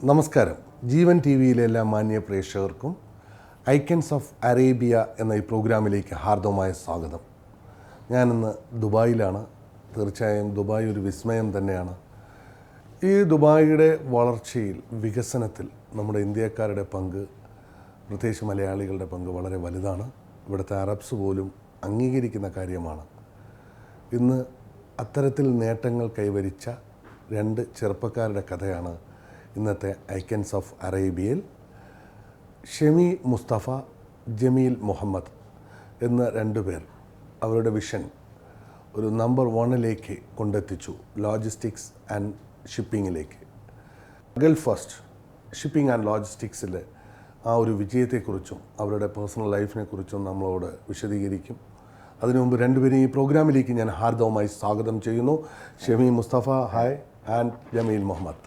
നമസ്കാരം. ജീവൻ ടി വിയിലെ എല്ലാ മാന്യ പ്രേക്ഷകർക്കും ഐക്കൺസ് ഓഫ് അറേബ്യ എന്ന ഈ പ്രോഗ്രാമിലേക്ക് ഹാർദവമായ സ്വാഗതം. ഞാനിന്ന് ദുബായിലാണ്. തീർച്ചയായും ദുബായ് ഒരു വിസ്മയം തന്നെയാണ്. ഈ ദുബായിയുടെ വളർച്ചയിൽ, വികസനത്തിൽ നമ്മുടെ ഇന്ത്യക്കാരുടെ പങ്ക്, പ്രത്യേകിച്ച് മലയാളികളുടെ പങ്ക് വളരെ വലുതാണ്. ഇവിടുത്തെ അറബ്സ് പോലും അംഗീകരിക്കുന്ന കാര്യമാണ്. ഇന്ന് അത്തരത്തിൽ നേട്ടങ്ങൾ കൈവരിച്ച രണ്ട് ചെറുപ്പക്കാരുടെ കഥയാണ് ഇന്നത്തെ ഐക്കൺസ് ഓഫ് അറേബ്യയിൽ. ഷെമി മുസ്തഫ, ജമീൽ മുഹമ്മദ് എന്ന രണ്ടുപേർ അവരുടെ വിഷൻ ഒരു നമ്പർ 1 കൊണ്ടെത്തിച്ചു, ലോജിസ്റ്റിക്സ് ആൻഡ് ഷിപ്പിങ്ങിലേക്ക്. ഗൾഫ് ഫസ്റ്റ് ഷിപ്പിംഗ് ആൻഡ് ലോജിസ്റ്റിക്സിൽ ആ ഒരു വിജയത്തെക്കുറിച്ചും അവരുടെ പേഴ്സണൽ ലൈഫിനെക്കുറിച്ചും നമ്മളോട് വിശദീകരിക്കും. അതിനു മുമ്പ് രണ്ടുപേരും ഈ പ്രോഗ്രാമിലേക്ക് ഞാൻ ഹാർദവമായി സ്വാഗതം ചെയ്യുന്നു. Shemi Mustafa, hi, and Jameel Muhammad.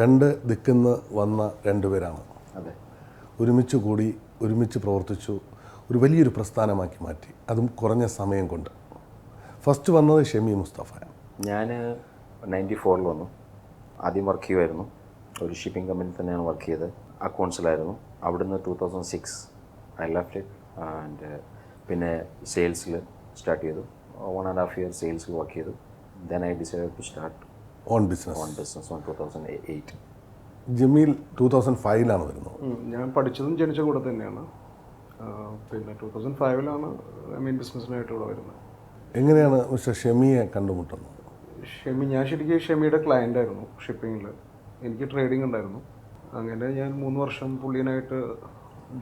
രണ്ട് ദിക്കിന്ന് വന്ന രണ്ടുപേരാണ്. അതെ, ഒരുമിച്ച് കൂടി, ഒരുമിച്ച് പ്രവർത്തിച്ചു, ഒരു വലിയൊരു പ്രസ്ഥാനമാക്കി മാറ്റി, അതും കുറഞ്ഞ സമയം കൊണ്ട്. ഫസ്റ്റ് വന്നത് ഷെമി മുസ്തഫ. ഞാൻ 94 വന്നു. ആദ്യം വർക്ക് ചെയ്യുമായിരുന്നു, ഒരു ഷിപ്പിംഗ് കമ്പനി തന്നെയാണ് വർക്ക് ചെയ്തത്. അക്കൗണ്ട്സിലായിരുന്നു. അവിടുന്ന് 2006 ഐ ലെഫ്റ്റ് ഇറ്റ് ആൻഡ് പിന്നെ സെയിൽസിൽ സ്റ്റാർട്ട് ചെയ്തു. 1.5 years സെയിൽസിൽ വർക്ക് ചെയ്തു. Then I decide to start on business on 2008. Jameel 2005 വരുന്നത്. ഞാൻ പഠിച്ചതും ജനിച്ച കൂടെ തന്നെയാണ്. പിന്നെ 2005 ബിസിനസ്സിനായിട്ട് ഇവിടെ വരുന്നത്. എങ്ങനെയാണ് മിസ്റ്റർ ഷെമിയെ കണ്ടുമുട്ടുന്നത്? ഞാൻ ശരിക്കും ഷെമിയുടെ ക്ലയൻ്റ് ആയിരുന്നു ഷിപ്പിങ്ങിൽ. എനിക്ക് ട്രേഡിംഗ് ഉണ്ടായിരുന്നു. അങ്ങനെ ഞാൻ 3 വർഷം പുള്ളിനായിട്ട്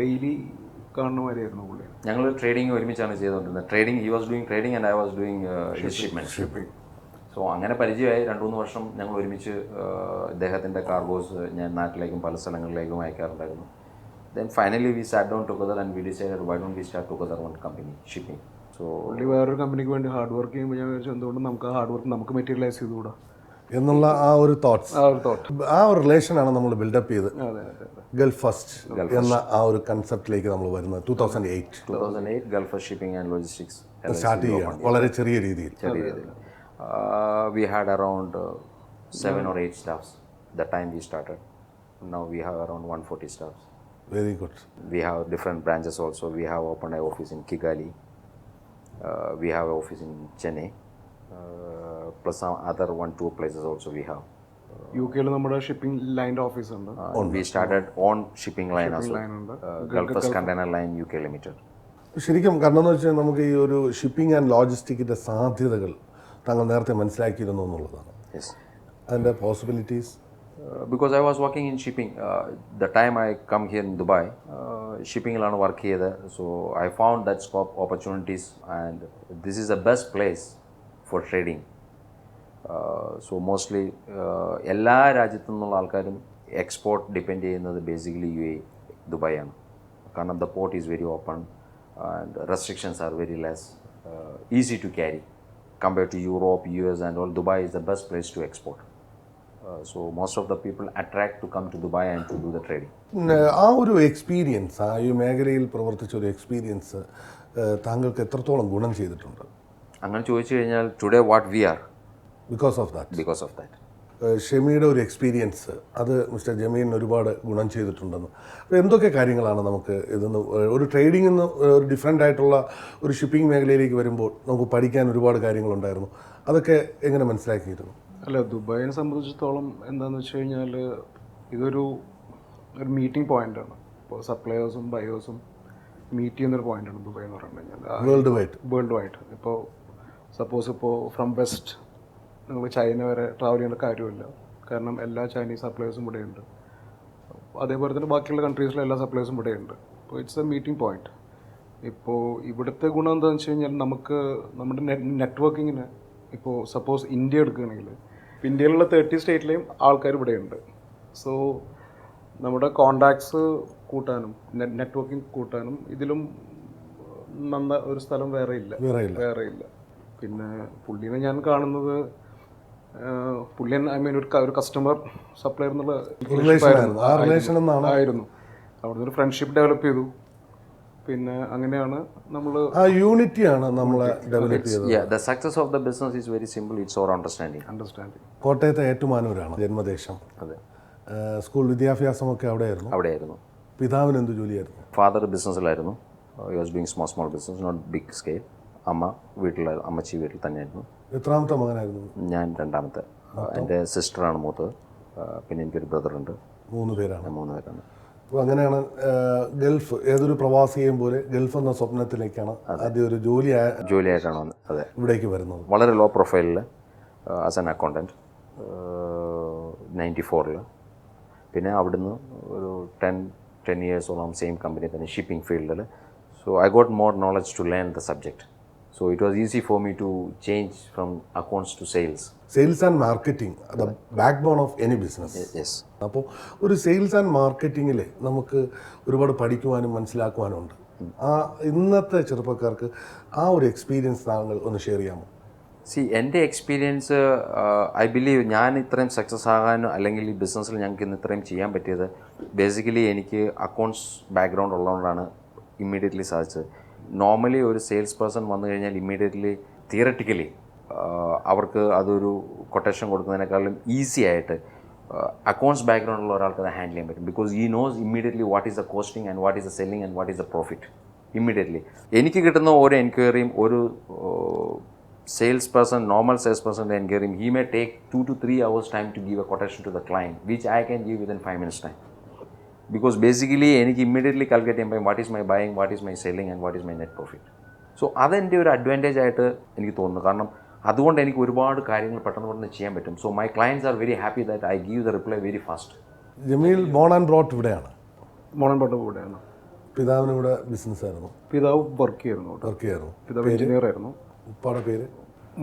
ഡെയിലി കാണുന്ന മാതിരിയായിരുന്നു പുള്ളി. ഞങ്ങൾ ട്രേഡിംഗ് ഒരുമിച്ചാണ് ചെയ്തുകൊണ്ടിരുന്നത്. Trading, he was doing trading and I was doing shipping. So അങ്ങനെ പരിചയമായി. 2-3 വർഷം ഞങ്ങൾ ഒരുമിച്ച് ഇദ്ദേഹത്തിൻ്റെ കാർഗോസ് ഞാൻ നാട്ടിലേക്കും പല സ്ഥലങ്ങളിലേക്കും അയക്കാറുണ്ടായിരുന്നു. Then finally we sat down together and we decided why don't we start together one company shipping. So പുള്ളി വേറൊരു കമ്പനിക്ക് വേണ്ടി ഹാർഡ് വർക്ക് ചെയ്യുമ്പോൾ ഞാൻ വിചാരിച്ചു എന്തുകൊണ്ട് നമുക്ക് ആ ഹാർഡ് വർക്ക് നമുക്ക് മെറ്റീരിയലൈസ് ചെയ്തുകൂടാ എന്നുള്ള ആ ഒരു തോട്ട്സ്, ആ ഒരു റിലേഷനാണ് നമ്മൾ ബിൽഡപ്പ് ചെയ്ത് ഗൾഫ് ഫസ്റ്റ് എന്ന ആ ഒരു കൺസെപ്റ്റിലേക്ക് നമ്മൾ വരുന്നത്. 2008 Gulf first shipping and logistics start ചെയ്യുകയാണ്, വളരെ ചെറിയ രീതിയിൽ. We had around 7 or 8 staffs the time we started. Now we have around 140 staffs. Very good. We have different branches also. We have opened an office in Kigali. We have an office in Chennai. Plus some other 1-2 places also we have. UK നമ്മുടെ shipping ലൈൻ്റെ office ഉണ്ട്. We started on shipping line also. Gulf First Container Line UK Limited. ശരിക്കും കാരണം എന്ന് വെച്ചാൽ നമുക്ക് ഈ ഒരു shipping and ലോജിസ്റ്റിക്കിൻ്റെ സാധ്യതകൾ താങ്കൾ നേരത്തെ മനസ്സിലാക്കിയിരുന്നു എന്നുള്ളതാണ്. Yes. അതിൻ്റെ possibilities. Because I was working in shipping. The time I come here in Dubai, shippingലാണ് വർക്ക് ചെയ്തത്. So I found that scope opportunities and this is the best place for trading. So mostly എല്ലാ രാജ്യത്തു നിന്നുള്ള ആൾക്കാരും export depend ചെയ്യുന്നത് basically UAE, ദുബായാണ്. കാരണം the port is very open and restrictions are very less, easy to carry. Compared to Europe, US and all, Dubai is the best place to export. So most of the people attract to come to Dubai and to do the trading. ആ ഒരു experience, ആ ഈ മേഖലയിൽ പ്രവർത്തിച്ച ഒരു experience താങ്കൾക്ക് എത്രത്തോളം ഗുണം ചെയ്തിട്ടുണ്ട്? അങ്ങനെ ചോദിച്ചു കഴിഞ്ഞാൽ today what we are because of that. ഷെമിയുടെ ഒരു എക്സ്പീരിയൻസ് അത് മിസ്റ്റർ ജമീലിന് ഒരുപാട് ഗുണം ചെയ്തിട്ടുണ്ടെന്ന്. അപ്പോൾ എന്തൊക്കെ കാര്യങ്ങളാണ് നമുക്ക് ഇതെന്ന്, ഒരു ട്രേഡിങ്ങിൽ നിന്ന് ഒരു ഡിഫറെൻ്റ് ആയിട്ടുള്ള ഒരു ഷിപ്പിംഗ് മേഖലയിലേക്ക് വരുമ്പോൾ നമുക്ക് പഠിക്കാൻ ഒരുപാട് കാര്യങ്ങളുണ്ടായിരുന്നു. അതൊക്കെ എങ്ങനെ മനസ്സിലാക്കിയിരുന്നു? അല്ല, ദുബായിനെ സംബന്ധിച്ചിടത്തോളം എന്താണെന്ന് വെച്ച് കഴിഞ്ഞാൽ ഇതൊരു മീറ്റിംഗ് പോയിൻ്റാണ്. ഇപ്പോൾ സപ്ലയേഴ്സും ബയേഴ്സും മീറ്റ് ചെയ്യുന്നൊരു പോയിൻ്റാണ് ദുബായ് എന്ന് പറഞ്ഞു കഴിഞ്ഞാൽ. World wide. ഇപ്പോൾ സപ്പോസ് ഇപ്പോൾ ഫ്രം വെസ്റ്റ് നിങ്ങൾ ചൈന വരെ ട്രാവൽ ചെയ്യേണ്ട കാര്യമില്ല. കാരണം എല്ലാ ചൈനീസ് സപ്ലയേഴ്സും ഇവിടെയുണ്ട്. അതേപോലെ തന്നെ ബാക്കിയുള്ള കൺട്രീസിലെ എല്ലാ സപ്ലയേഴ്സും ഇവിടെയുണ്ട്. അപ്പോൾ ഇറ്റ്സ് എ മീറ്റിംഗ് പോയിന്റ്. ഇപ്പോൾ ഇവിടുത്തെ ഗുണം എന്താണെന്ന് വെച്ച് കഴിഞ്ഞാൽ നമുക്ക് നമ്മുടെ നെറ്റ്വർക്കിങ്ങിന്, ഇപ്പോൾ സപ്പോസ് ഇന്ത്യ എടുക്കുകയാണെങ്കിൽ ഇന്ത്യയിലുള്ള 30 സ്റ്റേറ്റിലെയും ആൾക്കാർ ഇവിടെയുണ്ട്. സോ നമ്മുടെ കോണ്ടാക്ട്സ് കൂട്ടാനും നെറ്റ്വർക്കിംഗ് കൂട്ടാനും ഇതിലും ഒരു സ്ഥലം വേറെ ഇല്ല. പിന്നെ പുള്ളീനെ ഞാൻ കാണുന്നത് പുള്ളി ഐ മീൻ ഒരു കസ്റ്റമർ സപ്ലയർ എന്നുള്ള റിലേഷൻ ആയിരുന്നു. ആ റിലേഷൻ എന്നാണ് ആയിരുന്നു. അവിടുന്ന് ഒരു ഫ്രണ്ട്ഷിപ്പ് ഡെവലപ്പ് ചെയ്തു. പിന്നെ അങ്ങനെയാണ് നമ്മൾ ആ യൂണിറ്റിയാണ് നമ്മളെ ഡെവലപ്പ് ചെയ്തത്. Yeah, the success of the business is very simple. It's our understanding. Understanding. കോട്ടയത്തെ ഏറ്റുമാനൂരാണ് ജന്മദേശം. അതെ, സ്കൂൾ വിദ്യാഭ്യാസമൊക്കെ അവിടെയായിരുന്നു. അവിടെയായിരുന്നു. പിതാവിന് എന്ത് ജോലിയായിരുന്നു? ഫാദർ ബിസിനസ്സിലായിരുന്നു. You was doing small business, not big scale. അമ്മ വീട്ടിലായിരുന്നു, അമ്മച്ചി വീട്ടിൽ തന്നെയായിരുന്നു. എത്രാമത്തെ മകനായിരുന്നു? ഞാൻ രണ്ടാമത്തെ. എൻ്റെ സിസ്റ്ററാണ് മൂത്തത്. പിന്നെ എനിക്കൊരു ബ്രദറുണ്ട്. 3 പേരാണ്. 3 പേരാണ്. അപ്പോൾ അങ്ങനെയാണ് ഗൾഫ്, ഏതൊരു പ്രവാസിയെയും പോലെ ഗൾഫ് എന്ന സ്വപ്നത്തിലേക്കാണ് ആദ്യം ഒരു ജോലിയായിട്ടാണ് വന്നത്. അതെ, ഇവിടേക്ക് വരുന്നത്. വളരെ ലോ പ്രൊഫൈലിൽ ആസ് ആൻ അക്കൗണ്ടൻറ്റ് 94. പിന്നെ അവിടുന്ന് ഒരു 10 ഇയേഴ്സോളം സെയിം കമ്പനി തന്നെ ഷിപ്പിംഗ് ഫീൽഡിൽ. So I got more knowledge to learn the subject. So it was easy for me to change from accounts to sales. Sales and marketing the backbone of any business. Yes. അപ്പോൾ ഒരു sales and മാർക്കറ്റിങ്ങിൽ നമുക്ക് ഒരുപാട് പഠിക്കുവാനും മനസ്സിലാക്കുവാനും ഉണ്ട്. ആ ഇന്നത്തെ ചെറുപ്പക്കാർക്ക് ആ ഒരു എക്സ്പീരിയൻസ് താങ്കൾ ഒന്ന് ഷെയർ ചെയ്യാമോ? എൻ്റെ എക്സ്പീരിയൻസ്, ഐ ബിലീവ് ഞാൻ ഇത്രയും സക്സസ് ആകാൻ അല്ലെങ്കിൽ ഈ ബിസിനസ്സിൽ ഞങ്ങൾക്ക് ഇന്ന് ഇത്രയും ചെയ്യാൻ പറ്റിയത് ബേസിക്കലി എനിക്ക് അക്കൗണ്ട്സ് ബാക്ക്ഗ്രൗണ്ട് ഉള്ളതുകൊണ്ടാണ് ഇമ്മീഡിയറ്റ്ലി സാധിച്ചത്. നോർമലി ഒരു സെയിൽസ് പേഴ്സൺ വന്നു കഴിഞ്ഞാൽ ഇമ്മീഡിയറ്റ്ലി തിയററ്റിക്കലി അവർക്ക് അതൊരു കൊട്ടേഷൻ കൊടുക്കുന്നതിനേക്കാളും ഈസി ആയിട്ട് അക്കൗണ്ട്സ് ബാക്ക്ഗ്രൗണ്ട് ഉള്ള ഒരാൾക്ക് അത് ഹാൻഡിൽ ചെയ്യാൻ പറ്റും. Because he knows immediately what is the costing and what is the selling and what is the profit immediately. എനിക്ക് കിട്ടുന്ന ഓരോ എൻക്വയറിയും ഒരു സെയിൽസ് പേഴ്സൺ, നോർമൽ സെയിൽസ് പേഴ്സൻ്റെ എൻക്വയറിയും he may take 2 to 3 hours time to give a quotation to the client, which I can give within 5 minutes time. Because basically എനിക്ക് immediately calculate ചെയ്യുമ്പോൾ what is my buying, what is my selling and what is my net profit. So അതെൻ്റെ ഒരു advantage ആയിട്ട് എനിക്ക് തോന്നുന്നു. കാരണം അതുകൊണ്ട് എനിക്ക് ഒരുപാട് കാര്യങ്ങൾ പെട്ടെന്ന് ചെയ്യാൻ പറ്റും. So my clients are very happy that I give the reply very fast. Jameel born and brought ഇവിടെയാണ്. മോണൻപാട്ട് ഇവിടെയാണ്. പിതാവിന് ഇവിടെ ബിസിനസ് ആയിരുന്നു. പിതാവ് വർക്ക് ചെയ്യായിരുന്നു. പിതാവ് എഞ്ചിനീയർ ആയിരുന്നു. ഉപ്പാടെ പേര്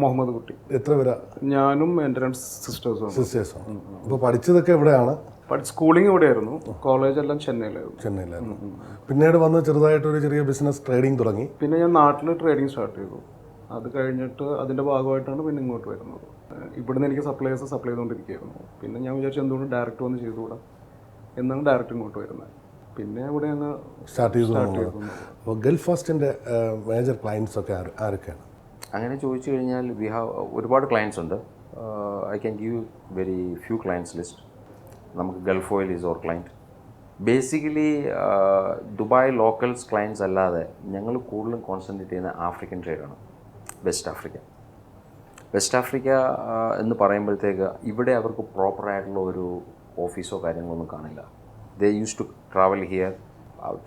മുഹമ്മദ് കുട്ടി. എത്ര പേരാ? ഞാനും എൻ്റെ 2 സിസ്റ്റേഴ്സും. അപ്പോൾ പഠിച്ചതൊക്കെ എവിടെയാണ്? സ്കൂളിംഗ് ഇവിടെയായിരുന്നു. കോളേജ് എല്ലാം ചെന്നൈയിലായിരുന്നു. പിന്നീട് വന്ന് ചെറുതായിട്ടൊരു ചെറിയ ബിസിനസ് ട്രേഡിംഗ് തുടങ്ങി. പിന്നെ ഞാൻ നാട്ടിൽ ട്രേഡിംഗ് സ്റ്റാർട്ട് ചെയ്തു. അത് കഴിഞ്ഞിട്ട് അതിൻ്റെ ഭാഗമായിട്ടാണ് പിന്നെ ഇങ്ങോട്ട് വരുന്നത്. ഇവിടുന്ന് എനിക്ക് സപ്ലൈ ചെയ്തുകൊണ്ടിരിക്കുകയായിരുന്നു. പിന്നെ ഞാൻ വിചാരിച്ചു എന്തുകൊണ്ട് ഡയറക്റ്റ് വന്ന് ചെയ്തുകൂടാ എന്നാണ് ഡയറക്റ്റ് ഇങ്ങോട്ട് വരുന്നത്. പിന്നെ ഇവിടെ അങ്ങ് സ്റ്റാർട്ട് ചെയ്തു. അപ്പോൾ ഗൾഫ് ഫാസ്റ്റിൻ്റെ മേജർ ക്ലയൻസ് ഒക്കെ ആരൊക്കെയാണ്? അങ്ങനെ ചോദിച്ചു കഴിഞ്ഞാൽ വി ഹാവ് ഒരുപാട് ക്ലയൻസ് ഉണ്ട്. I can give very few clients list. നമുക്ക് Gulf oil is our client. Basically Dubai locals clients അല്ലാതെ ഞങ്ങൾ കൂടുതലും കോൺസെൻട്രേറ്റ് ചെയ്യുന്ന ആഫ്രിക്കൻ ട്രേഡാണ്. വെസ്റ്റ് ആഫ്രിക്ക എന്ന് പറയുമ്പോഴത്തേക്ക് ഇവിടെ അവർക്ക് പ്രോപ്പറായിട്ടുള്ള ഒരു ഓഫീസോ കാര്യങ്ങളൊന്നും കാണില്ല. They use to travel here.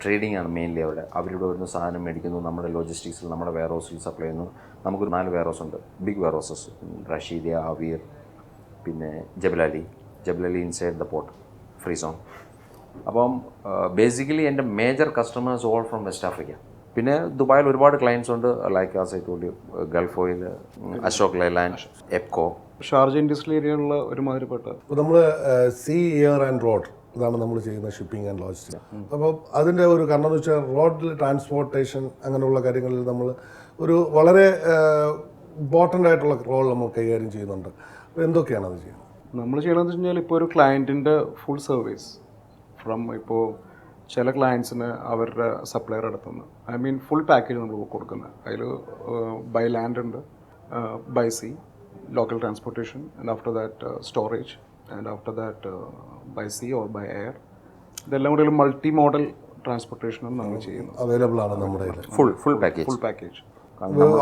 Trading ആണ് മെയിൻലി അവിടെ. അവരിവിടെ വരുന്ന സാധനം മേടിക്കുന്നു, നമ്മുടെ ലോജിസ്റ്റിക്സിൽ നമ്മുടെ വെയർ ഹൗസിൽ സപ്ലൈ ചെയ്യുന്നു. നമുക്കൊരു 4 വെയർ ഹൗസ് ഉണ്ട്, big wear houses. Rasheediya, Aweer, പിന്നെ Jebel Ali inside the port, free zone. അപ്പം ബേസിക്കലി എൻ്റെ major customers all from west Africa. പിന്നെ ദുബായിൽ ഒരുപാട് ക്ലയൻസ് ഉണ്ട്, like as I told you, Gulf oil, Ashok Leyland, എപ്കോ. Sharjah industrial ഏരിയയിലുള്ള ഒരുമാതിരിപ്പെട്ട. അപ്പോൾ നമ്മൾ സീ, എയർ ആൻഡ് റോഡ് ഇതാണ് നമ്മൾ ചെയ്യുന്ന ഷിപ്പിംഗ് ആൻഡ് ലോജിസ്റ്റിക്സ്. അപ്പോൾ അതിൻ്റെ ഒരു കാരണം എന്ന് വെച്ചാൽ റോഡിൽ ട്രാൻസ്പോർട്ടേഷൻ അങ്ങനെയുള്ള കാര്യങ്ങളിൽ നമ്മൾ ഒരു വളരെ ഇമ്പോർട്ടൻ്റ് ആയിട്ടുള്ള റോൾ നമ്മൾ കൈകാര്യം ചെയ്യുന്നുണ്ട്. അപ്പോൾ എന്തൊക്കെയാണ് അത് ചെയ്യുന്നത്? നമ്മൾ ചെയ്യണമെന്ന് വെച്ച് കഴിഞ്ഞാൽ ഇപ്പോൾ ഒരു ക്ലയൻറ്റിൻ്റെ ഫുൾ സർവീസ് ഫ്രം, ഇപ്പോൾ ചില ക്ലയൻസിന് അവരുടെ സപ്ലയർ അടുത്തുനിന്ന് ഐ മീൻ ഫുൾ പാക്കേജ് നമ്മൾ കൊടുക്കുന്നത്. അതിൽ ബൈ ലാൻഡ് ഉണ്ട്, by sea local transportation, and after that storage, and after that by sea or by air. ഇതെല്ലാം കൂടി ഒരു മൾട്ടി മോഡൽ ട്രാൻസ്പോർട്ടേഷനാണ് നമ്മൾ ചെയ്യുന്നത്. അവൈലബിൾ ആണ് നമ്മുടെ ഫുൾ പാക്കേജ്.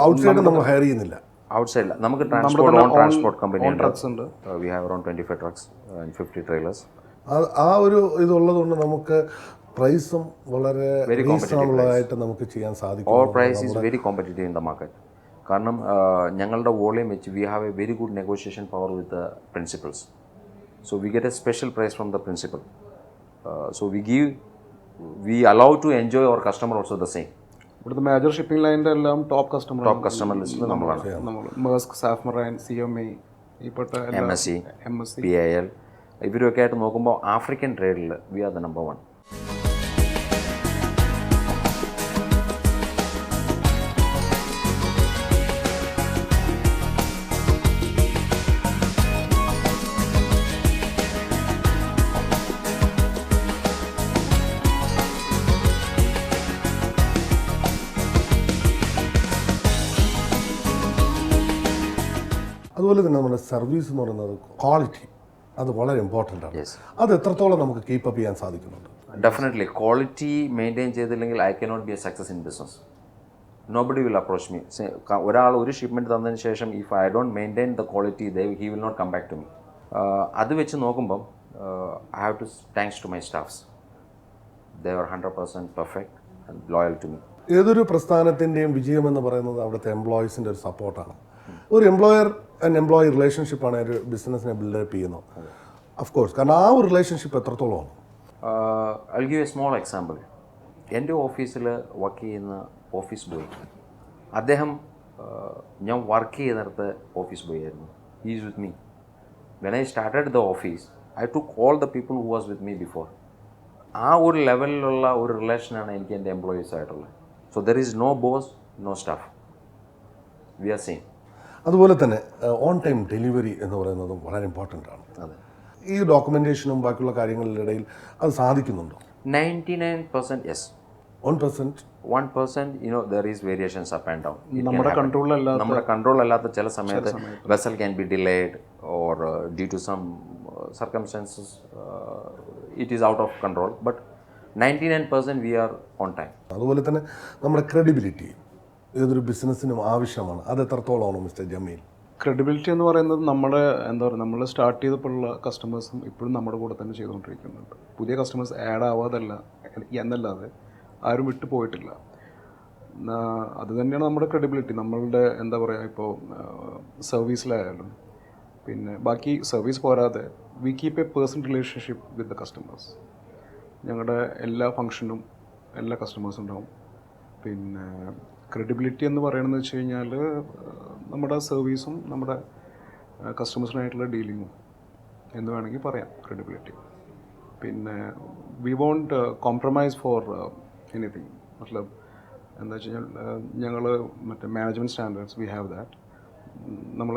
ഔട്ട്സൈഡ് നമ്മൾ ഹയർ ചെയ്യുന്നില്ല. ഔട്ട്സൈഡില്ല, നമുക്ക് ട്രാൻസ്പോർട്ട് കമ്പനി ഉണ്ട്. We have around 25 trucks and 50 trailers. ആ ഒരു ഇതുള്ളത് കൊണ്ട് നമുക്ക് പ്രൈസും വളരെ റീസണബിളായിട്ട് നമുക്ക് ചെയ്യാൻ സാധിക്കും. Our price is very competitive in the market. കാരണം ഞങ്ങളുടെ വോളിയം വെച്ച് we have a very good negotiation power with the principals. So we get a special price from the principal. So we allow to enjoy our customer also the same. ഇവിടുത്തെ major shipping ലൈനിൻ്റെ എല്ലാം top customer ലിസ്റ്റിൽ നമ്മളാണ്. Maersk, Safmarine, CMA, MSC, PIL ഇവരൊക്കെ ആയിട്ട് നോക്കുമ്പോൾ African ട്രേഡിൽ we are the number 1. അതുപോലെ തന്നെ നമ്മുടെ സർവീസ് എന്ന് പറയുന്നത് ക്വാളിറ്റി, അത് വളരെ ഇമ്പോർട്ടൻ്റ് ആണ്. Yes. അത് എത്രത്തോളം നമുക്ക് കീപ്പപ്പ് ചെയ്യാൻ സാധിക്കുന്നുണ്ട്? ഡെഫിനറ്റ്ലി ക്വാളിറ്റി മെയിൻറ്റെയിൻ ചെയ്തില്ലെങ്കിൽ I cannot be a success in business. Nobody will approach me. ഒരാൾ ഒരു ഷിപ്മെൻറ്റ് തന്നതിന് ശേഷം if I don't maintain the quality he will not come back to me. അത് വെച്ച് നോക്കുമ്പം I have to thanks to my staffs. They are 100% perfect and loyal to me. ഏതൊരു പ്രസ്ഥാനത്തിൻ്റെയും വിജയം എന്ന് പറയുന്നത് അവിടുത്തെ എംപ്ലോയീസിൻ്റെ ഒരു സപ്പോർട്ടാണ്. ഒരു എംപ്ലോയർ ആൻഡ് എംപ്ലോയി റിലേഷൻഷിപ്പാണ് ഒരു ബിസിനസ്സിനെ ബിൽഡപ്പ് ചെയ്യുന്നത്. ഓഫ് കോഴ്സ്, കാരണം ആ ഒരു റിലേഷൻഷിപ്പ് എത്രത്തോളമാണ്? I give a small example. എൻ്റെ ഓഫീസിൽ വർക്ക് ചെയ്യുന്ന ഓഫീസ് ബോയ്, അദ്ദേഹം ഞാൻ വർക്ക് ചെയ്യുന്നിടത്ത് ഓഫീസ് ബോയ് ആയിരുന്നു. He is with me when I started the office. I took all the people who was with me before. ആ ഒരു ലെവലിലുള്ള ഒരു റിലേഷനാണ് എനിക്ക് എൻ്റെ എംപ്ലോയീസ് ആയിട്ടുള്ളത്. So there is no boss, no staff, we are same. അതുപോലെ തന്നെ ഓൺ ടൈം ഡെലിവറി എന്ന് പറയുന്നതും വളരെ ഇമ്പോർട്ടൻ്റ് ആണ്. അതെ. ഈ ഡോക്യുമെൻറ്റേഷനും ബാക്കിയുള്ള കാര്യങ്ങളുടെ ഇടയിൽ അത് സാധിക്കുന്നുണ്ടോ? 99% yes. 1%? 1% there is variations up and down. നമ്മുടെ കൺട്രോളിലല്ലാത്ത നമ്മുടെ കൺട്രോളിലല്ലാത്ത ചില സമയത്ത് vessel can be delayed or due to some circumstances it is out of control. But 99% we are on time. അതുപോലെ തന്നെ നമ്മുടെ ക്രെഡിബിലിറ്റി ഏതൊരു ബിസിനസ്സിനും ആവശ്യമാണ്. അത് എത്രത്തോളമാണ് മിസ്റ്റർ ജമീൽ? ക്രെഡിബിലിറ്റി എന്ന് പറയുന്നത് നമ്മുടെ എന്താ പറയുക, നമ്മൾ സ്റ്റാർട്ട് ചെയ്തപ്പോഴുള്ള കസ്റ്റമേഴ്സും ഇപ്പോഴും നമ്മുടെ കൂടെ തന്നെ ചെയ്തുകൊണ്ടിരിക്കുന്നുണ്ട്. പുതിയ കസ്റ്റമേഴ്സ് ആഡ് ആവാതല്ല എന്നല്ലാതെ ആരും വിട്ടു പോയിട്ടില്ല. അത് തന്നെയാണ് നമ്മുടെ ക്രെഡിബിലിറ്റി. നമ്മളുടെ എന്താ പറയുക, ഇപ്പോൾ സർവീസിലായാലും പിന്നെ ബാക്കി സർവീസ് പോരാതെ V keep A personal relationship with the customers. ഞങ്ങളുടെ എല്ലാ ഫങ്ഷനും എല്ലാ കസ്റ്റമേഴ്സും ഉണ്ടാവും. പിന്നെ ക്രെഡിബിലിറ്റി എന്ന് പറയണമെന്ന് വെച്ച് കഴിഞ്ഞാൽ നമ്മുടെ സർവീസും നമ്മുടെ കസ്റ്റമേഴ്സിനായിട്ടുള്ള ഡീലിങ്ങും എന്ന് വേണമെങ്കിൽ പറയാം ക്രെഡിബിലിറ്റി. പിന്നെ we won't compromise for anything. മത്ലബ് എന്താ വെച്ച് കഴിഞ്ഞാൽ ഞങ്ങൾ മറ്റേ management standards we have that. നമ്മൾ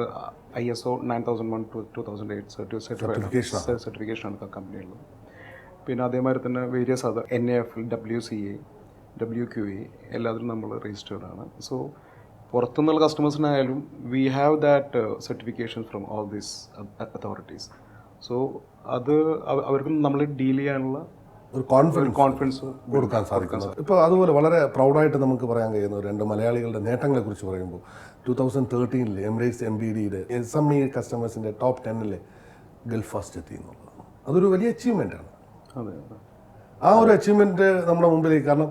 ISO 9001-2008 സർട്ടിഫിക്കേഷനാണ് കമ്പനിയുള്ളത്. പിന്നെ അതേമാതിരി തന്നെ various other NAFL, WCA, WQA എല്ലാത്തിലും നമ്മൾ രജിസ്റ്റേർഡ് ആണ്. സോ പുറത്തുനിന്നുള്ള കസ്റ്റമേഴ്സിനായാലും we have that certification from all these authorities. So അത് അവർക്ക് നമ്മൾ ഡീൽ ചെയ്യാനുള്ള ഒരു കോൺഫിഡൻസ് കൊടുക്കാൻ സാധിക്കുന്നത്. ഇപ്പോൾ അതുപോലെ വളരെ പ്രൗഡായിട്ട് നമുക്ക് പറയാൻ കഴിയുന്ന രണ്ട് മലയാളികളുടെ നേട്ടങ്ങളെക്കുറിച്ച് പറയുമ്പോൾ 2013 എമിറേറ്റ്സ് MBDയുടെ SME കസ്റ്റമേഴ്സിൻ്റെ ടോപ്പ് 10 ഗൾഫ് ഫസ്റ്റ് എത്തി എന്നുള്ളതാണ്. അതൊരു വലിയ അച്ചീവ്മെൻ്റാണ്. അതെ. ആ ഒരു അച്ചീവ്മെൻറ്റ് നമ്മുടെ മുമ്പിലേക്ക്, കാരണം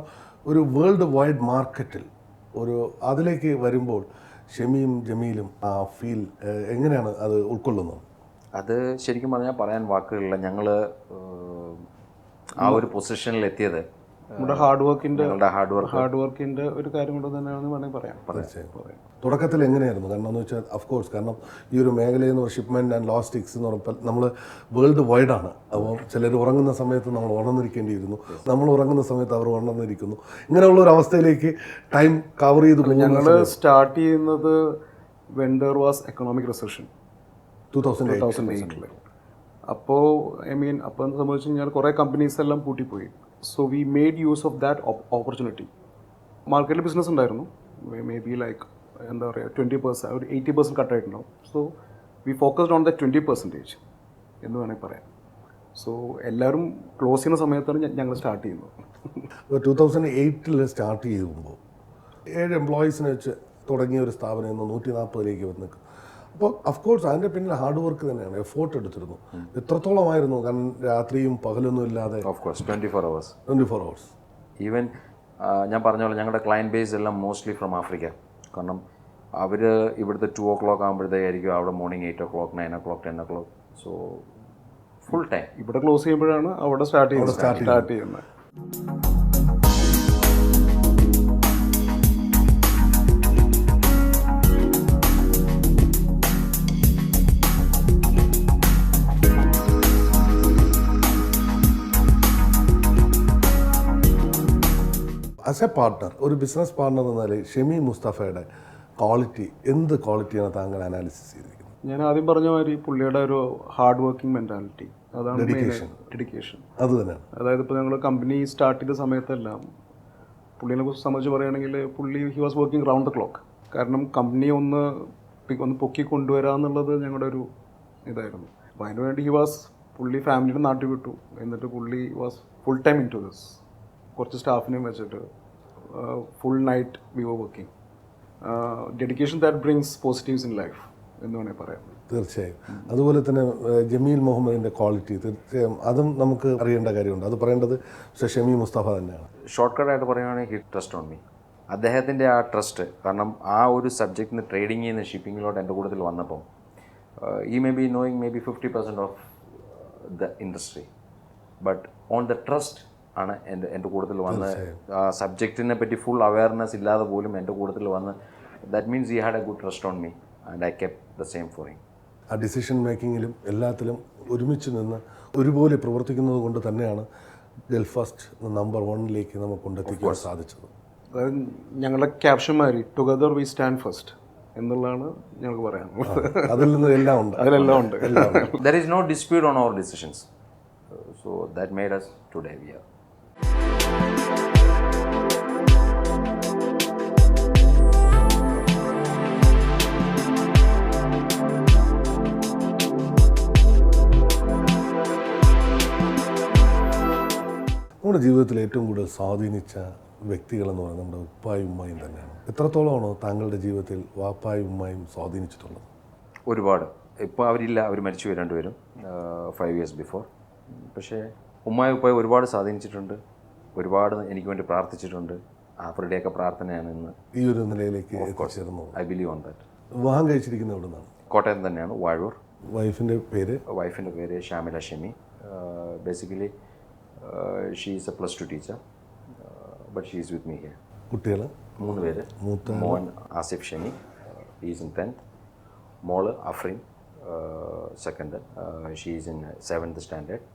ഒരു വേൾഡ് വൈഡ് മാർക്കറ്റിൽ ഒരു അതിലേക്ക് വരുമ്പോൾ ഷെമിയും ജമീലും ആ ഫീൽ എങ്ങനെയാണ് അത് ഉൾക്കൊള്ളുന്നത്? അത് ശരിക്കും പറഞ്ഞാൽ പറയാൻ വാക്കുകളില്ല. ഞങ്ങൾ ആ ഒരു പൊസിഷനിൽ എത്തിയത് നമ്മുടെ ഹാർഡ് വർക്കിൻ്റെ ഒരു കാര്യം കൊണ്ട് തന്നെയാണെന്ന് വേണമെങ്കിൽ പറയാം. തുടക്കത്തിൽ എങ്ങനെയായിരുന്നു? കാരണം എന്ന് വെച്ചാൽ അഫ്കോഴ്സ്, കാരണം ഈ ഒരു മേഖലയിൽ നിന്ന് ഷിപ്മെൻറ്റ് ആൻഡ് ലോജിസ്റ്റിക്സ് എന്ന് പറയുമ്പോൾ നമ്മൾ വേൾഡ് വൈഡാണ്. അപ്പോൾ ചിലർ ഉറങ്ങുന്ന സമയത്ത് നമ്മൾ ഉണർന്നിരിക്കേണ്ടിയിരുന്നു, നമ്മൾ ഉറങ്ങുന്ന സമയത്ത് അവർ ഉണർന്നിരിക്കുന്നു. ഇങ്ങനെയുള്ള ഒരു അവസ്ഥയിലേക്ക് ടൈം കവർ ചെയ്ത് ഞങ്ങൾ സ്റ്റാർട്ട് ചെയ്യുന്നത് when there was economic recession 2008. അപ്പോൾ അപ്പോൾ എന്ന് സംഭവിച്ചു കഴിഞ്ഞാൽ കുറേ കമ്പനീസ് എല്ലാം പൂട്ടിപ്പോയി. So we made use of that opportunity. മാർക്കറ്റിൽ ബിസിനസ് ഉണ്ടായിരുന്നു, മേ ബി ലൈക്ക് എന്താ പറയുക 20%, ഒരു 80% കട്ടായിട്ടുണ്ടാവും. So we focused on the 20% എന്ന് വേണമെങ്കിൽ പറയാം. സോ എല്ലാവരും ക്ലോസ് ചെയ്യുന്ന സമയത്താണ് ഞങ്ങൾ സ്റ്റാർട്ട് ചെയ്യുന്നത്. 2008 സ്റ്റാർട്ട് ചെയ്യുമ്പോൾ 7 എംപ്ലോയീസിനെ വെച്ച് തുടങ്ങിയ ഒരു സ്ഥാപനം ഇന്ന് 140 വന്ന് നിൽക്കും. അപ്പോൾ അഫ്കോഴ്സ് അതിൻ്റെ പിന്നിൽ ഹാർഡ് വർക്ക് തന്നെയാണ്, എഫോർട്ട് എടുത്തിരുന്നു. എത്രത്തോളമായിരുന്നു? കാരണം രാത്രിയും പകലൊന്നും ഇല്ലാതെ. Of course 24 hours. ഈവൻ ഞാൻ പറഞ്ഞ പോലെ ഞങ്ങളുടെ ക്ലയൻറ്റ് ബേസ് എല്ലാം മോസ്റ്റ്ലി ഫ്രം ആഫ്രിക്ക. കാരണം അവർ ഇവിടുത്തെ 2 o'clock ആകുമ്പോഴത്തേക്കായിരിക്കും അവിടെ morning 8 o'clock, 9 o'clock, 10 o'clock. So full time ഇവിടെ ക്ലോസ് ചെയ്യുമ്പോഴാണ് അവിടെ സ്റ്റാർട്ട് ചെയ്യുന്നത്. ആസ് എ പാർട്ട്ണർ, ഒരു ബിസിനസ് പാർട്ണർ എന്ന നിലയിൽ ഷെമി മുസ്തഫയുടെ ക്വാളിറ്റി, എന്ത് ക്വാളിറ്റിയാണ് താങ്കൾ അനാലിസിസ് ചെയ്തിരിക്കുന്നത്? ഞാൻ ആദ്യം പറഞ്ഞ മാതിരി പുള്ളിയുടെ ഒരു ഹാർഡ് വർക്കിംഗ് മെൻറ്റാലിറ്റി, അതാണ് ഡെഡിക്കേഷൻ. അത് തന്നെയാണ്. അതായത് ഇപ്പോൾ ഞങ്ങൾ കമ്പനി സ്റ്റാർട്ട് ചെയ്ത സമയത്തെല്ലാം പുള്ളിനെ കുറിച്ച് സംബന്ധിച്ച് പറയുകയാണെങ്കിൽ he was working round the clock. കാരണം കമ്പനി ഒന്ന് ഒന്ന് പൊക്കി കൊണ്ടുവരിക എന്നുള്ളത് ഞങ്ങളുടെ ഒരു ഇതായിരുന്നു. അപ്പോൾ അതിന് വേണ്ടി പുള്ളി ഫാമിലിയുടെ നാട്ടിൽ വിട്ടു. എന്നിട്ട് പുള്ളി was full time in to this. കുറച്ച് സ്റ്റാഫിനെയും വെച്ചിട്ട് full night we were working. Dedication that brings positives in life എന്ന് വേണമെങ്കിൽ പറയാം. തീർച്ചയായും. അതുപോലെ തന്നെ ജമീൽ മുഹമ്മദിൻ്റെ ക്വാളിറ്റി തീർച്ചയായും അതും നമുക്ക് അറിയേണ്ട കാര്യമുണ്ട്. അത് പറയേണ്ടത് ഷമി മുസ്തഫ തന്നെയാണ്. ഷോർട്ട് കട്ടായിട്ട് പറയുകയാണെങ്കിൽ ഹി ട്രസ്റ്റ് ഓൺ മീ. അദ്ദേഹത്തിൻ്റെ ആ ട്രസ്റ്റ്, കാരണം ആ ഒരു സബ്ജക്റ്റിന് ട്രേഡിങ്ങിൽ നിന്ന് ഷിപ്പിങ്ങിലോട്ട് എൻ്റെ കൂട്ടത്തിൽ വന്നപ്പോൾ ഈ may be knowing may be 50% of the industry, but on the trust ആണ് എൻ്റെ കൂട്ടത്തിൽ വന്ന് ആ സബ്ജക്റ്റിനെ പറ്റി ഫുൾ അവയർനെസ് ഇല്ലാതെ പോലും എൻ്റെ കൂട്ടത്തിൽ വന്ന് that means he had A good trust on me and I kept the same for him. ആ ഡിസിഷൻ മേക്കിങ്ങിലും എല്ലാത്തിലും ഒരുമിച്ച് നിന്ന് ഒരുപോലെ പ്രവർത്തിക്കുന്നത് കൊണ്ട് തന്നെയാണ് ഗൾഫാസ്റ്റ് നമ്പർ 1 നമുക്ക് കൊണ്ടെത്തിക്കാൻ സാധിച്ചത്. അതായത് ഞങ്ങളുടെ ക്യാപ്ഷന്മാരി ടുഗദർ വി സ്റ്റാൻഡ് ഫസ്റ്റ് എന്നുള്ളതാണ് ഞങ്ങൾക്ക് പറയാനുള്ളത്. അതിൽ നിന്ന് എല്ലാം ഉണ്ട്, അതിലെല്ലാം ഉണ്ട്. There is no dispute on our decisions. So that made us today we are. നമ്മുടെ ജീവിതത്തിൽ ഏറ്റവും കൂടുതൽ സ്വാധീനിച്ച വ്യക്തികളെന്ന് പറയുന്നത് നമ്മുടെ ഉപ്പായും ഉമ്മായും തന്നെയാണ്. എത്രത്തോളമാണോ താങ്കളുടെ ജീവിതത്തിൽ വാപ്പായും ഉമ്മായും സ്വാധീനിച്ചിട്ടുള്ളത്? ഒരുപാട്. ഇപ്പോൾ അവരില്ല, അവർ മരിച്ചു രണ്ടുപേരും 5 years ബിഫോർ. പക്ഷേ ഉമ്മായും ഉപ്പായും ഒരുപാട് സ്വാധീനിച്ചിട്ടുണ്ട്, ഒരുപാട് എനിക്ക് വേണ്ടി പ്രാർത്ഥിച്ചിട്ടുണ്ട്. അവരുടെയൊക്കെ പ്രാർത്ഥനയാണ് ഇന്ന് ഈ ഒരു നിലയിലേക്ക് എത്തിച്ചേർന്നത്. I believe on that. വിവാഹം കഴിച്ചിരിക്കുന്നത് എവിടെ നിന്നാണ്? കോട്ടയം തന്നെയാണ്, വാഴൂർ. വൈഫിൻ്റെ പേര്? വൈഫിൻ്റെ പേര് Shamila Shami. Basically she is A +2 teacher, but she is with me here. കുട്ടികൾ? 3 പേര്. മോൻ Asif Shami, is in 10th. മോള് Afreen, 2nd. She is in 7th standard.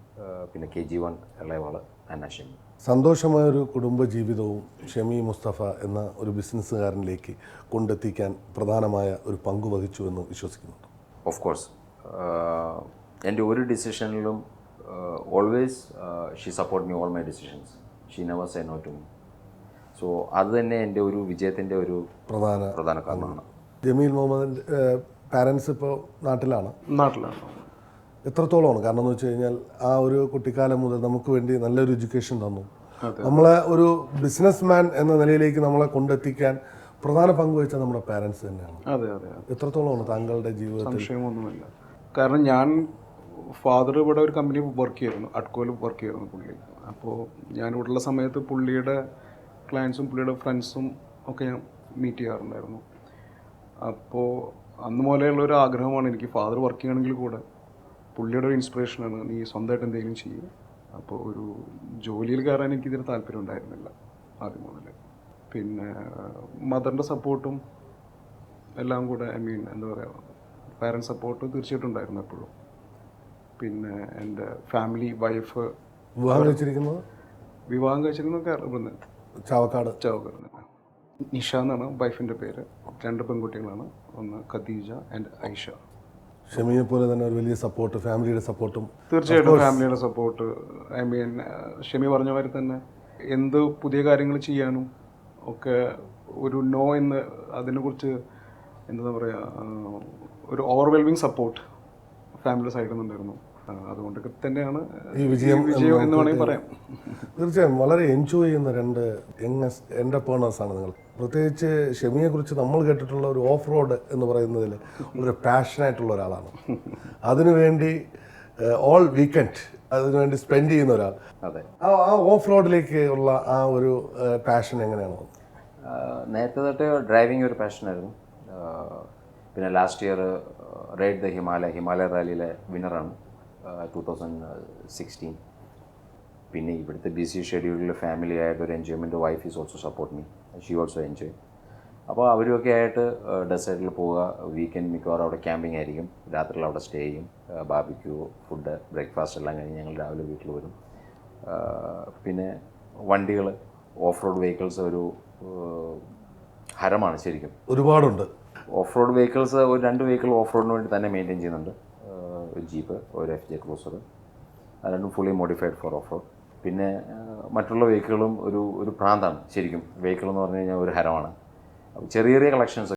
പിന്നെ KG1 ഇളയവാള് അന്ന ഷമി. സന്തോഷമായൊരു കുടുംബജീവിതവും ഷമി മുസ്തഫ എന്ന ഒരു ബിസിനസ്സുകാരനിലേക്ക് കൊണ്ടെത്തിക്കാൻ പ്രധാനമായ ഒരു പങ്ക് വഹിച്ചു എന്ന് വിശ്വസിക്കുന്നുണ്ട്. Of course. എൻ്റെ ഒരു ഡിസിഷനിലും always she support me all my decisions. She never say no to me. So അത് തന്നെ എൻ്റെ ഒരു വിജയത്തിൻ്റെ ഒരു പ്രധാന കാരണമാണ്. ജമീൽ മുഹമ്മദിൻ്റെ പാരൻസ് ഇപ്പോൾ നാട്ടിലാണ്? നാട്ടിലാണ്. എത്രത്തോളമാണ്? കാരണം എന്ന് വെച്ച് കഴിഞ്ഞാൽ ആ ഒരു കുട്ടിക്കാലം മുതൽ നമുക്ക് വേണ്ടി നല്ലൊരു എഡ്യൂക്കേഷൻ തന്നു. നമ്മളെ ഒരു ബിസിനസ് മാൻ എന്ന നിലയിലേക്ക് നമ്മളെ കൊണ്ടെത്തിക്കാൻ പ്രധാന പങ്ക് വഹിച്ച നമ്മുടെ പാരൻസ് തന്നെയാണ്. അതെ അതെ. എത്രത്തോളമാണ് താങ്കളുടെ ജീവിതത്തിൽ? സംശയമൊന്നുമില്ല. കാരണം ഞാൻ ഫാദർ ഇവിടെ ഒരു കമ്പനി വർക്ക് ചെയ്യുന്നു, അഡ്കോയിൽ വർക്ക് ചെയ്യുന്നു പുള്ളി. അപ്പോൾ ഞാനിവിടെയുള്ള സമയത്ത് പുള്ളിയുടെ ക്ലയൻസും പുള്ളിയുടെ ഫ്രണ്ട്സും ഒക്കെ ഞാൻ മീറ്റ് ചെയ്യാറുണ്ടായിരുന്നു. അപ്പോൾ അന്ന് മുതലെയുള്ളൊരു ആഗ്രഹമാണ് എനിക്ക്. ഫാദർ വർക്ക് ചെയ്യണമെങ്കിൽ കൂടെ പുള്ളിയുടെ ഒരു ഇൻസ്പിറേഷനാണ്, നീ സ്വന്തമായിട്ട് എന്തെങ്കിലും ചെയ്യും. അപ്പോൾ ഒരു ജോലിയിൽ കയറാൻ എനിക്കിതിന് താല്പര്യം ഉണ്ടായിരുന്നില്ല ആദ്യം മുതൽ. പിന്നെ മദറിൻ്റെ സപ്പോർട്ടും എല്ലാം കൂടെ, എന്താ പറയുക, പാരൻറ്റ് സപ്പോർട്ട് തീർച്ചയായിട്ടും ഉണ്ടായിരുന്നു എപ്പോഴും. പിന്നെ എൻ്റെ ഫാമിലി, വൈഫ്. വിവാഹം കഴിച്ചിരിക്കുന്നത് ഇവിടുന്ന് ചാവക്കാട് തന്നെ. നിഷ എന്നാണ് വൈഫിൻ്റെ പേര്. 2 പെൺകുട്ടികളാണ്, ഒന്ന് ഖദീജ ആൻഡ് ഐഷ. ഷമിയെ പോലെ തന്നെ ഒരു വലിയ സപ്പോർട്ട്, ഫാമിലിയുടെ സപ്പോർട്ടും? തീർച്ചയായിട്ടും ഫാമിലിയുടെ സപ്പോർട്ട്. ഷമി പറഞ്ഞ മാതിരി തന്നെ എന്ത് പുതിയ കാര്യങ്ങൾ ചെയ്യാനും ഒക്കെ ഒരു നോ എന്ന് അതിനെക്കുറിച്ച് എന്താ പറയുക, ഒരു ഓവർവെൽമിങ് സപ്പോർട്ട് ഫാമിലി സൈഡിൽ നിന്നുണ്ടായിരുന്നു. അതുകൊണ്ടൊക്കെ തന്നെയാണ് ഈ വിജയം എന്ന് വേണമെങ്കിൽ പറയാം. തീർച്ചയായും വളരെ എൻജോയ് ചെയ്യുന്ന 2 യങ്ങസ്റ്റ് എൻ്റർപ്രണേഴ്സാണ് നിങ്ങൾ. പ്രത്യേകിച്ച് ഷമിയെക്കുറിച്ച് നമ്മൾ കേട്ടിട്ടുള്ള ഒരു ഓഫ് റോഡ് എന്ന് പറയുന്നതിൽ വളരെ പാഷനായിട്ടുള്ള ഒരാളാണ്. അതിനുവേണ്ടി ഓൾ വീക്കെൻഡ് അതിനുവേണ്ടി സ്പെൻഡ് ചെയ്യുന്ന ഒരാൾ. അതെ. ആ ഓഫ് റോഡിലേക്ക് ഉള്ള ആ ഒരു പാഷൻ എങ്ങനെയാണോ? നേരത്തെ തൊട്ട് ഡ്രൈവിംഗ് ഒരു പാഷനായിരുന്നു. പിന്നെ last year ride the Himalaya റാലിയിലെ വിന്നറാണ് 2016. പിന്നെ ഇവിടുത്തെ ബിസി ഷെഡ്യൂളിൽ ഫാമിലി ആയിട്ട് ഒരു enjoyment. Wife is also support me, she also enjoy. അപ്പോൾ അവരുമൊക്കെ ആയിട്ട് ഡെസേർട്ടിൽ പോവുക. വീക്കെൻഡ് മിക്കവാറും അവിടെ ക്യാമ്പിംഗ് ആയിരിക്കും, രാത്രിയിൽ അവിടെ സ്റ്റേ ചെയ്യും. ബാർബിക്യൂ, ഫുഡ്, ബ്രേക്ക്ഫാസ്റ്റ് എല്ലാം കഴിഞ്ഞ് ഞങ്ങൾ രാവിലെ വീട്ടിൽ വരും. പിന്നെ വണ്ടികൾ, ഓഫ് റോഡ് വെഹിക്കിൾസ് ഒരു ഹരമാണ് ശരിക്കും. ഒരുപാടുണ്ട് ഓഫ് റോഡ് വെഹിക്കിൾസ്. ഒരു 2 വെഹിക്കിൾ ഓഫ് റോഡിന് വേണ്ടി തന്നെ മെയിൻറ്റെയിൻ ചെയ്യുന്നുണ്ട്. ഒരു ജീപ്പ്, ഒരു FJ ക്രൂസർ. അത് രണ്ടും fully modified four off road. പിന്നെ മറ്റുള്ള വെഹിക്കിളും ഒരു പ്രാന്താണ് ശരിക്കും. വെഹിക്കിൾ എന്ന് പറഞ്ഞു കഴിഞ്ഞാൽ ഒരു ഹരമാണ്. ചെറിയ കളക്ഷൻസ്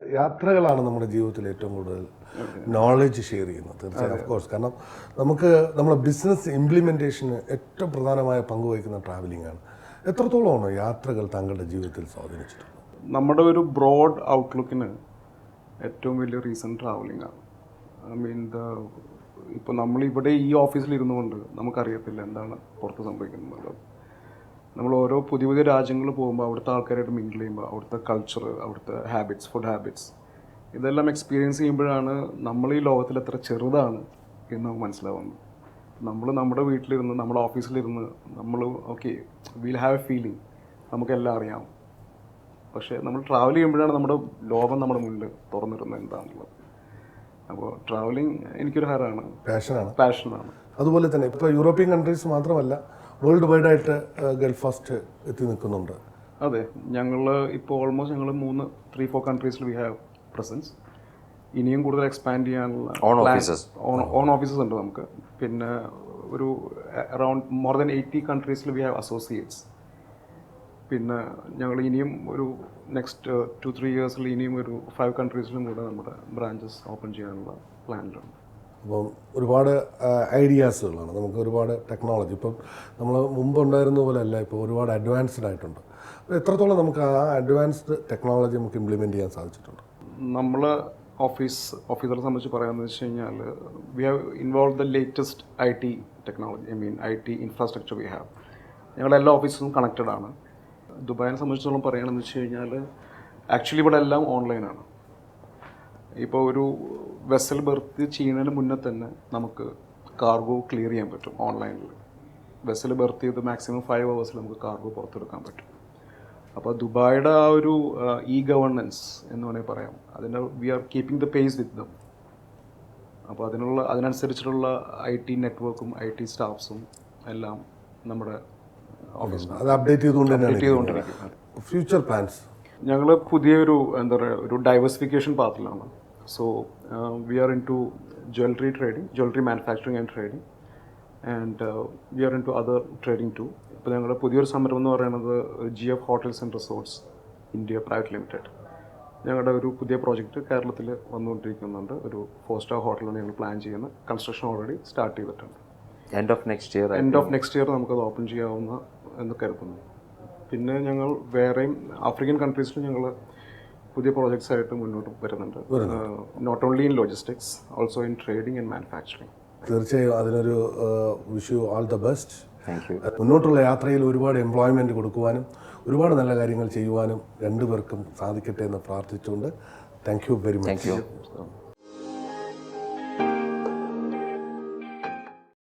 യാത്രകളാണ് നമ്മുടെ ജീവിതത്തിൽ ഏറ്റവും കൂടുതൽ നോളജ് ഷെയർ ചെയ്യുന്നത് തീർച്ചയായും ഓഫ് കോഴ്സ്. കാരണം നമുക്ക് നമ്മുടെ ബിസിനസ് ഇംപ്ലിമെൻറ്റേഷന് ഏറ്റവും പ്രധാനമായ പങ്ക് വഹിക്കുന്ന ട്രാവലിംഗ് ആണ്. എത്രത്തോളമാണ് യാത്രകൾ താങ്കളുടെ ജീവിതത്തിൽ സ്വാധീനിച്ചിട്ടുള്ളത്? നമ്മുടെ ഒരു ബ്രോഡ് ഔട്ട്ലുക്കിന് ഏറ്റവും വലിയ റീസൺ ട്രാവലിംഗ് ആണ്. ഐ മീൻ ഇപ്പോൾ നമ്മളിവിടെ ഈ ഓഫീസിൽ ഇരുന്നുകൊണ്ട് നമുക്കറിയത്തില്ല എന്താണ് പുറത്ത് സംഭവിക്കുന്നത്. നമ്മൾ ഓരോ പുതിയ പുതിയ രാജ്യങ്ങളിൽ പോകുമ്പോൾ അവിടുത്തെ ആൾക്കാരായിട്ട് മിങ്കിൾ ചെയ്യുമ്പോൾ അവിടുത്തെ കൾച്ചർ, അവിടുത്തെ ഹാബിറ്റ്സ്, ഫുഡ് ഹാബിറ്റ്സ് ഇതെല്ലാം എക്സ്പീരിയൻസ് ചെയ്യുമ്പോഴാണ് നമ്മൾ ഈ ലോകത്തിൽ എത്ര ചെറുതാണ് എന്ന് നമുക്ക് മനസ്സിലാവുന്നത്. നമ്മൾ നമ്മുടെ വീട്ടിലിരുന്ന് നമ്മുടെ ഓഫീസിലിരുന്ന് നമ്മൾ okay will have A feeling നമുക്കെല്ലാം അറിയാം. പക്ഷേ നമ്മൾ ട്രാവൽ ചെയ്യുമ്പോഴാണ് നമ്മുടെ ലോകം നമ്മുടെ മുന്നിൽ തുറന്നിരുന്നത് എന്താണുള്ളത്. അപ്പോൾ ട്രാവലിംഗ് എനിക്കൊരു ഹരമാണ്, പാഷനാണ്. അതുപോലെ തന്നെ ഇപ്പോൾ യൂറോപ്യൻ കൺട്രീസ് മാത്രമല്ല വേൾഡ് വൈഡായിട്ട് ഗൾഫ് ഫസ്റ്റ് എത്തി നിൽക്കുന്നുണ്ട്. അതെ, ഞങ്ങൾ ഇപ്പോൾ ഓൾമോസ്റ്റ് ഞങ്ങൾ 3-4 കൺട്രീസിൽ വി ഹാവ് പ്രസൻസ്. ഇനിയും കൂടുതൽ എക്സ്പാൻഡ് ചെയ്യാനുള്ള ഓൺ ഓഫീസസ് ഉണ്ട് നമുക്ക്. പിന്നെ ഒരു അറൗണ്ട് മോർ ദാൻ 80 കൺട്രീസിൽ വി ഹാവ് അസോസിയേറ്റ്സ്. പിന്നെ ഞങ്ങൾ ഇനിയും ഒരു നെക്സ്റ്റ് 2-3 ഇയേഴ്സിൽ ഇനിയും ഒരു 5 കൺട്രീസിലും കൂടെ നമ്മുടെ ബ്രാഞ്ചസ് ഓപ്പൺ ചെയ്യാനുള്ള പ്ലാനിലുണ്ട്. അപ്പം ഒരുപാട് ഐഡിയാസുകളാണ്, നമുക്ക് ഒരുപാട് ടെക്നോളജി ഇപ്പം നമ്മൾ മുമ്പ് ഉണ്ടായിരുന്ന പോലെ അല്ല, ഇപ്പോൾ ഒരുപാട് അഡ്വാൻസ്ഡ് ആയിട്ടുണ്ട്. എത്രത്തോളം നമുക്ക് ആ അഡ്വാൻസ്ഡ് ടെക്നോളജി നമുക്ക് ഇംപ്ലിമെൻറ്റ് ചെയ്യാൻ സാധിച്ചിട്ടുണ്ട്? നമ്മൾ ഓഫീസറെ സംബന്ധിച്ച് പറയാമെന്ന് വെച്ച് കഴിഞ്ഞാൽ we have involve the latest IT technology, I mean IT infrastructure we have. ഞങ്ങളുടെ എല്ലാ ഓഫീസും കണക്റ്റഡ് ആണ്. ദുബായിനെ സംബന്ധിച്ചിടത്തോളം പറയുകയാണെന്ന് വെച്ച് കഴിഞ്ഞാൽ ആക്ച്വലി ഇവിടെ എല്ലാം ഓൺലൈനാണ്. ഇപ്പോൾ ഒരു വെസൽ ബർത്ത് ചെയ്യുന്നതിന് മുന്നേ തന്നെ നമുക്ക് കാർഗോ ക്ലിയർ ചെയ്യാൻ പറ്റും ഓൺലൈനിൽ. വെസൽ ബർത്ത് ചെയ്ത് മാക്സിമം 5 hours നമുക്ക് കാർഗോ പുറത്തെടുക്കാൻ പറ്റും. അപ്പോൾ ദുബായിയുടെ ആ ഒരു ഗവേണൻസ് എന്ന് വേണമെങ്കിൽ പറയാം, അതിന് we are keeping the pace with them. അപ്പോൾ അതിനനുസരിച്ചിട്ടുള്ള IT നെറ്റ്വർക്കും IT സ്റ്റാഫ്സും എല്ലാം നമ്മുടെ ഓഫീസിൽ അത് അപ്ഡേറ്റ് ചെയ്തുകൊണ്ടിരിക്കും. ഫ്യൂച്ചർ പ്ലാൻസ് ഞങ്ങൾ പുതിയൊരു എന്താ പറയുക ഒരു ഡൈവേഴ്സിഫിക്കേഷൻ പാത്തിലാണ്. So we are into jewellery trading, jewellery manufacturing and trading, and we are into other trading too. ഇപ്പോൾ ഞങ്ങളുടെ പുതിയൊരു സംരംഭം എന്ന് പറയുന്നത് GF hotels and resorts India private limited. ഞങ്ങളുടെ ഒരു പുതിയ പ്രോജക്റ്റ് കേരളത്തിൽ വന്നുകൊണ്ടിരിക്കുന്നുണ്ട്. ഒരു 4-star ഹോട്ടലാണ് ഞങ്ങൾ പ്ലാൻ ചെയ്യുന്നത്. കൺസ്ട്രക്ഷൻ ഓൾറെഡി സ്റ്റാർട്ട് ചെയ്തിട്ടുണ്ട്. എൻഡ് ഓഫ് നെക്സ്റ്റ് ഇയർ നമുക്കത് ഓപ്പൺ ചെയ്യാവുന്ന എന്ന് കരുതുന്നു. പിന്നെ ഞങ്ങൾ വേറെയും ആഫ്രിക്കൻ കൺട്രീസിലും ഞങ്ങൾ പുതിയ പ്രോജക്ട്സ് ആയിട്ട് മുന്നോട്ട് വരുന്നുണ്ട്. Not only in logistics, also in trading and manufacturing. തീർച്ചയായും അതിനൊരു wish you all the best. Thank you. മുന്നോട്ടുള്ള യാത്രയിൽ ഒരുപാട് എംപ്ലോയ്മെൻറ്റ് കൊടുക്കുവാനും ഒരുപാട് നല്ല കാര്യങ്ങൾ ചെയ്യുവാനും രണ്ടുപേർക്കും സാധിക്കട്ടെ എന്ന് പ്രാർത്ഥിച്ചുകൊണ്ട് thank you very much. Thank you.